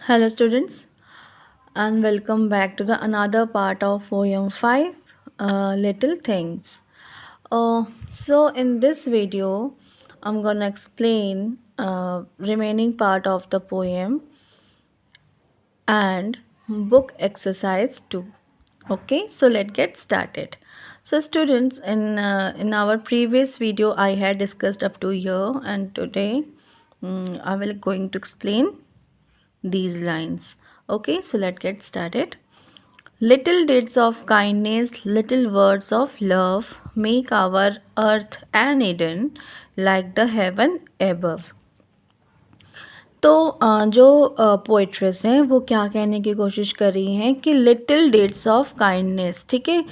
Hello students and welcome back to the another part of poem 5 Little Things. So in this video I'm gonna explain remaining part of the poem and book exercise 2. Okay, so let's get started. So students, in our previous video I had discussed up to here, and today I will going to explain these lines. Okay, so let's get started. Little deeds of kindness, little words of love make our earth an Eden like the heaven above. तो जो पोइट्रेस हैं वो क्या कहने की कोशिश कर रही हैं कि लिटिल डेट्स ऑफ काइंडनेस, ठीक है,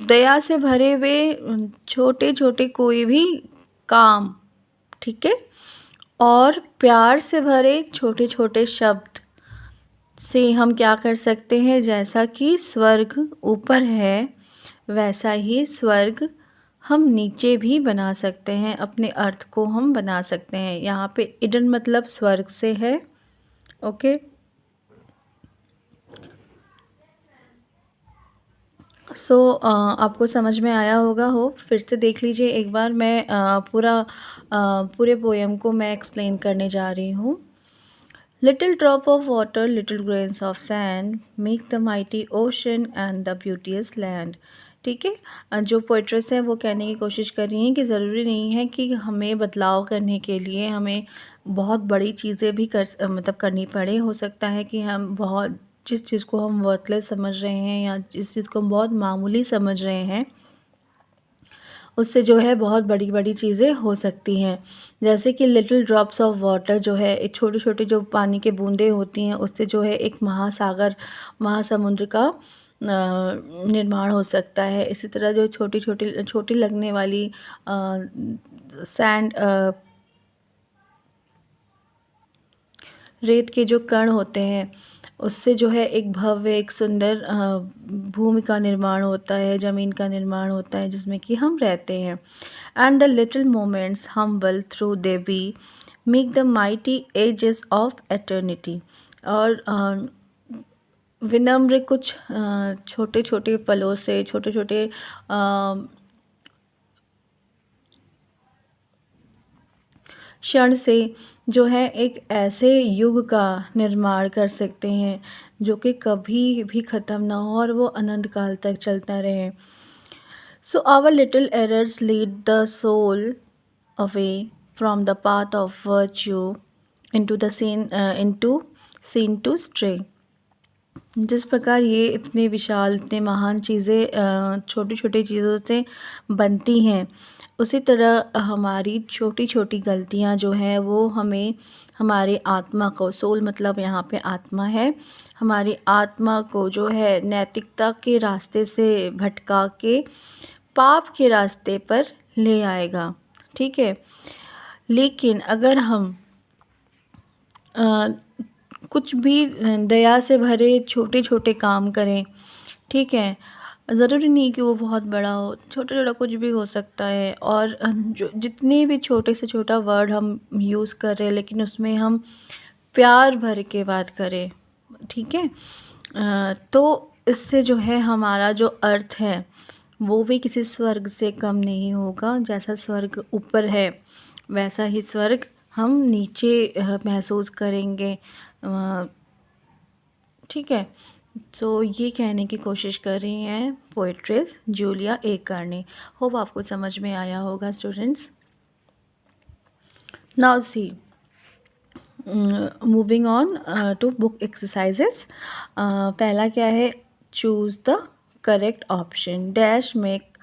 दया से भरे हुए छोटे छोटे कोई भी काम, ठीक है, और प्यार से भरे छोटे छोटे शब्द से हम क्या कर सकते हैं, जैसा कि स्वर्ग ऊपर है वैसा ही स्वर्ग हम नीचे भी बना सकते हैं, अपने अर्थ को हम बना सकते हैं। यहाँ पे इडन मतलब स्वर्ग से है। ओके, सो आपको समझ में आया होगा। हो फिर से देख लीजिए एक बार। मैं पूरे पोएम को मैं एक्सप्लेन करने जा रही हूँ। Little drop of water, little grains of sand make the mighty ocean and the beauteous land. ठीक है, जो पोइट्रेस हैं वो कहने की कोशिश कर रही हैं कि ज़रूरी नहीं है कि हमें बदलाव करने के लिए हमें बहुत बड़ी चीज़ें भी मतलब करनी पड़े। हो सकता है कि हम बहुत जिस चीज़ को हम वर्थलेस समझ रहे हैं या जिस चीज़ को हम बहुत मामूली समझ रहे हैं उससे जो है बहुत बड़ी बड़ी चीज़ें हो सकती हैं। जैसे कि लिटिल ड्रॉप्स ऑफ वाटर जो है, एक छोटे छोटे जो पानी के बूंदें होती हैं उससे जो है एक महासमुद्र का निर्माण हो सकता है। इसी तरह जो छोटी लगने वाली सैंड रेत के जो कण होते हैं उससे जो है एक भव्य, एक सुंदर भूमि का निर्माण होता है, ज़मीन का निर्माण होता है जिसमें कि हम रहते हैं। And the little moments humble through they be make the mighty ages of eternity. और विनम्र कुछ छोटे छोटे पलों से, छोटे छोटे क्षण से जो है एक ऐसे युग का निर्माण कर सकते हैं जो कि कभी भी ख़त्म ना हो और वो अनंत काल तक चलता रहे। So our little errors lead the soul away from the path of virtue into sin to stray. जिस प्रकार ये इतने विशाल, इतने महान चीज़ें छोटी छोटी चीज़ों से बनती हैं, उसी तरह हमारी छोटी छोटी गलतियाँ जो हैं वो हमें, हमारी आत्मा को, सोल मतलब यहाँ पे आत्मा है, हमारी आत्मा को जो है नैतिकता के रास्ते से भटका के पाप के रास्ते पर ले आएगा। ठीक है, लेकिन अगर हम कुछ भी दया से भरे छोटे छोटे काम करें, ठीक है, ज़रूरी नहीं कि वो बहुत बड़ा हो, छोटा छोटा कुछ भी हो सकता है। और जो जितने भी छोटे से छोटा वर्ड हम यूज़ कर रहे हैं लेकिन उसमें हम प्यार भर के बात करें, ठीक है, तो इससे जो है हमारा जो अर्थ है वो भी किसी स्वर्ग से कम नहीं होगा। जैसा स्वर्ग ऊपर है वैसा ही स्वर्ग हम नीचे महसूस करेंगे। ठीक है, तो ये कहने की कोशिश कर रही हैं poetess Julia A Carney. Hope आपको समझ में आया होगा students. Now see, moving on to book exercises. पहला क्या है, choose the correct option, dash make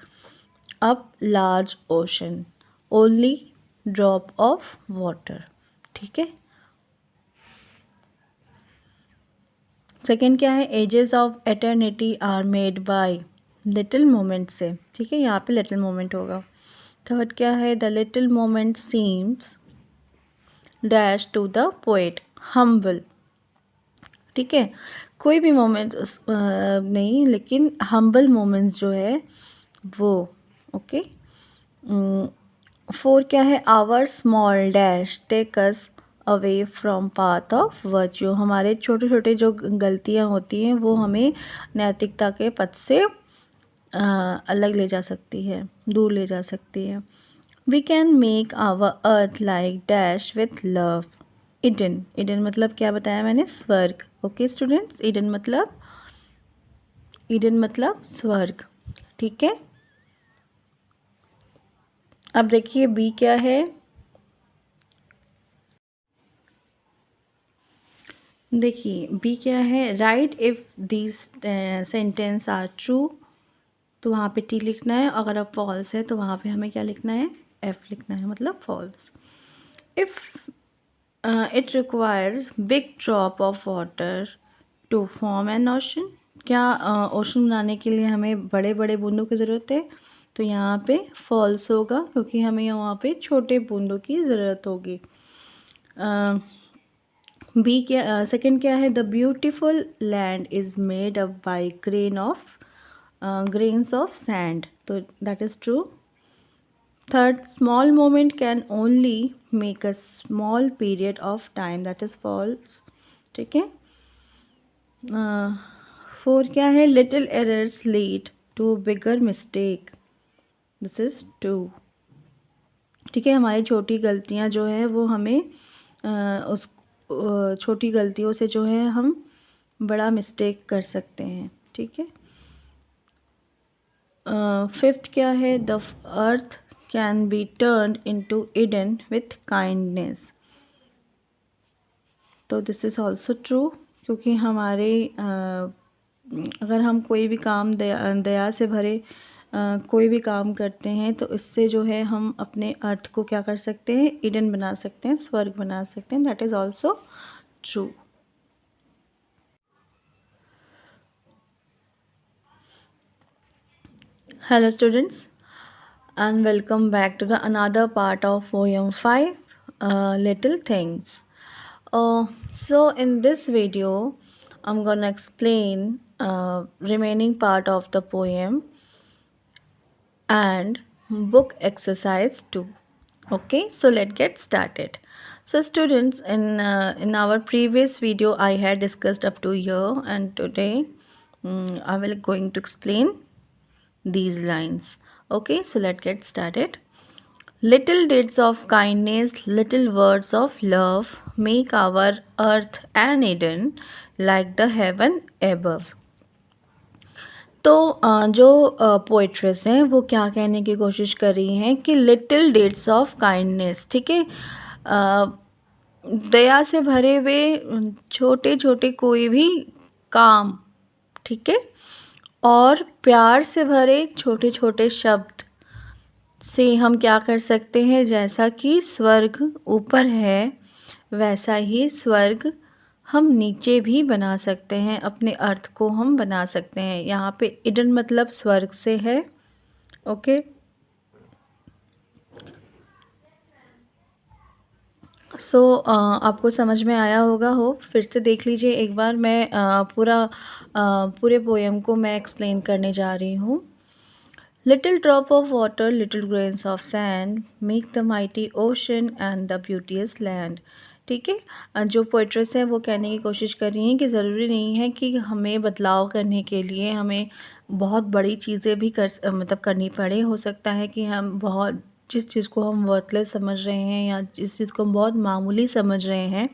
up large ocean, only drop of water. ठीक है, सेकेंड क्या है, ages of eternity are made by little moment से। ठीक है, यहाँ पे लिटिल मोमेंट होगा। थर्ड क्या है, the little moment seems dash to the poet humble. ठीक है, कोई भी मोमेंट नहीं, लेकिन हम्बल मोमेंट्स जो है वो। ओके, फोर क्या है, our small dash take us away from path of virtue. हमारे छोटे छोटे जो गलतियाँ होती हैं वो हमें नैतिकता के पथ से अलग ले जा सकती है, दूर ले जा सकती है। We can make our earth like dash with love. Eden, Eden मतलब क्या बताया मैंने? स्वर्ग। ओके स्टूडेंट्स, ईडन मतलब स्वर्ग। ठीक है, अब देखिए बी क्या है। देखिए बी क्या है, right if these sentence are true, तो वहाँ पे टी लिखना है। अगर अब फॉल्स है तो वहाँ पे हमें क्या लिखना है? एफ लिखना है, मतलब false. If it requires big drop of water to form an ocean, क्या ओशन बनाने के लिए हमें बड़े बड़े बूंदों की ज़रूरत है? तो यहाँ पे फॉल्स होगा, क्योंकि हमें वहाँ पे छोटे बूंदों की ज़रूरत होगी। बी क्या, सेकंड क्या है? The beautiful land is made up by grains of sand, तो that is true. Third, small moment can only make a small period of time, that is false. ठीक है। फोर क्या है? little errors lead to bigger mistake, this is true. ठीक है, हमारी छोटी गलतियाँ जो है वो हमें उस छोटी गलतियों से जो है हम बड़ा मिस्टेक कर सकते हैं। ठीक है। फिफ्थ क्या है? The earth can be turned into Eden with kindness, तो दिस इज़ ऑल्सो ट्रू, क्योंकि हमारे अगर हम कोई भी काम दया से भरे कोई भी काम करते हैं तो इससे जो है हम अपने अर्थ को क्या कर सकते हैं? ईडन बना सकते हैं, स्वर्ग बना सकते हैं। That is also true. Hello students, and welcome back to the another part of poem 5, Little Things. So in this video I'm gonna explain remaining part of the poem and book exercise 2. Okay, so let's get started. So students, in our previous video I had discussed up to here, and today I will going to explain these lines. Okay, so let's get started. Little deeds of kindness, little words of love make our earth an Eden like the heaven above. तो जो पोइट्रेस हैं वो क्या कहने की कोशिश कर रही हैं कि लिटिल डेट्स ऑफ काइंडनेस, ठीक है, दया से भरे हुए छोटे छोटे कोई भी काम, ठीक है, और प्यार से भरे छोटे छोटे शब्द से हम क्या कर सकते हैं? जैसा कि स्वर्ग ऊपर है वैसा ही स्वर्ग हम नीचे भी बना सकते हैं, अपने अर्थ को हम बना सकते हैं। यहाँ पे ईडन मतलब स्वर्ग से है। ओके, सो आपको समझ में आया होगा हो। फिर से देख लीजिए एक बार, मैं पूरे पोएम को मैं एक्सप्लेन करने जा रही हूँ। Little drop of water, little grains of sand make the mighty ocean and the beauteous land. ठीक है, जो पोइट्रेस है वो कहने की कोशिश कर रही हैं कि ज़रूरी नहीं है कि हमें बदलाव करने के लिए हमें बहुत बड़ी चीज़ें भी मतलब करनी पड़े। हो सकता है कि हम बहुत जिस चीज़ को हम वर्थलेस समझ रहे हैं या जिस चीज़ को हम बहुत मामूली समझ रहे हैं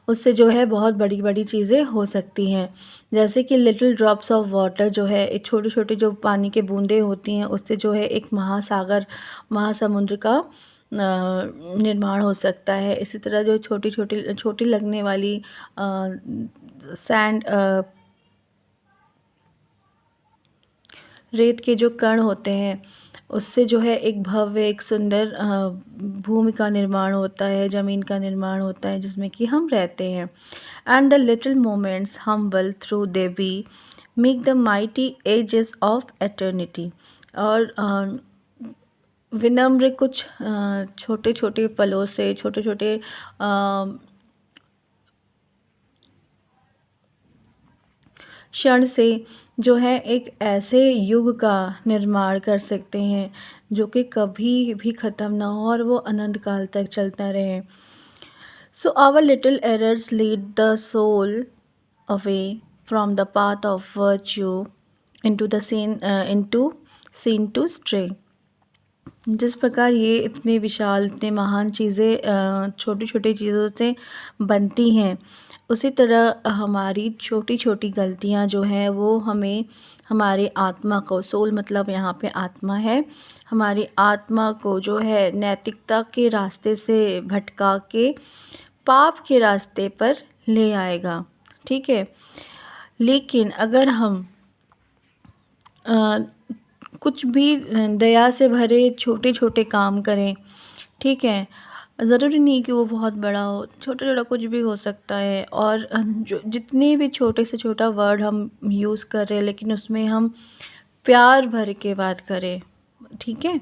उससे जो है बहुत बड़ी बड़ी चीज़ें हो सकती हैं। जैसे कि लिटिल ड्रॉप्स ऑफ वाटर जो है, एक छोटे छोटे जो पानी के बूंदें होती हैं उससे जो है एक महासमुद्र का निर्माण हो सकता है। इसी तरह जो छोटी लगने वाली सैंड रेत के जो कण होते हैं उससे जो है एक भव्य, एक सुंदर भूमि का निर्माण होता है, ज़मीन का निर्माण होता है जिसमें कि हम रहते हैं। And the little moments humble through they be make the mighty ages of eternity. और विनम्र कुछ छोटे छोटे पलों से, छोटे छोटे क्षण से जो है एक ऐसे युग का निर्माण कर सकते हैं जो कि कभी भी ख़त्म ना हो और वो अनंत काल तक चलता रहे। So our little errors lead the soul away from the path of virtue into sin to stray. जिस प्रकार ये इतने विशाल, इतने महान चीज़ें छोटी छोटी चीज़ों से बनती हैं, उसी तरह हमारी छोटी छोटी गलतियाँ जो हैं वो हमें, हमारी आत्मा को, सोल मतलब यहाँ पे आत्मा है, हमारी आत्मा को जो है नैतिकता के रास्ते से भटका के पाप के रास्ते पर ले आएगा। ठीक है, लेकिन अगर हम कुछ भी दया से भरे छोटे छोटे काम करें, ठीक है, ज़रूरी नहीं कि वो बहुत बड़ा हो, छोटा छोटा कुछ भी हो सकता है। और जो जितने भी छोटे से छोटा वर्ड हम यूज़ कर रहे हैं, लेकिन उसमें हम प्यार भर के बात करें, ठीक है,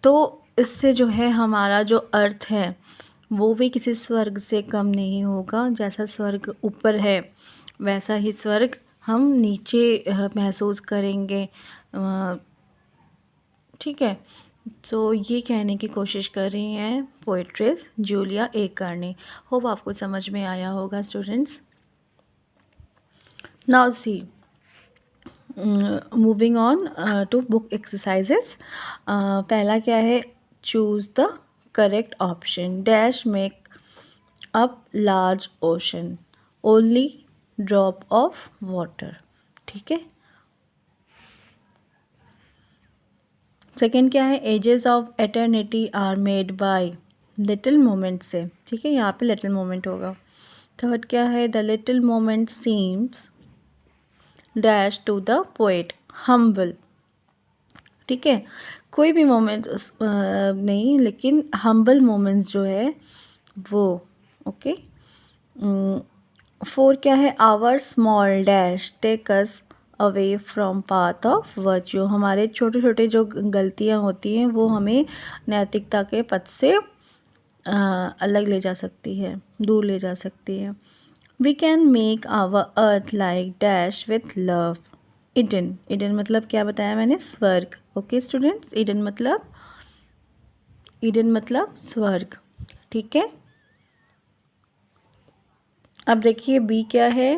तो इससे जो है हमारा जो अर्थ है वो भी किसी स्वर्ग से कम नहीं होगा। जैसा स्वर्ग ऊपर है वैसा ही स्वर्ग हम नीचे महसूस करेंगे। ठीक है, तो ये कहने की कोशिश कर रही हैं poetess Julia A Carney. Hope आपको समझ में आया होगा students. Now see moving on to book exercises. पहला क्या है, choose the correct option, dash make up large ocean, only drop of water. ठीक है, सेकेंड क्या है, ages of eternity are made by little moment से। ठीक है, यहाँ पे लिटिल मोमेंट होगा। थर्ड क्या है, the little moment seems dash to the poet humble. ठीक है, कोई भी मोमेंट नहीं, लेकिन हम्बल मोमेंट्स जो है वो। ओके, फोर क्या है, our small dash take us away from path of virtue. हमारे छोटे छोटे जो गलतियाँ होती हैं वो हमें नैतिकता के पथ से अलग ले जा सकती है, दूर ले जा सकती है। We can make our earth like dash with love, Eden. Eden मतलब क्या बताया मैंने, स्वर्ग। ओके स्टूडेंट्स, ईडन मतलब स्वर्ग। ठीक है, अब देखिए बी क्या है,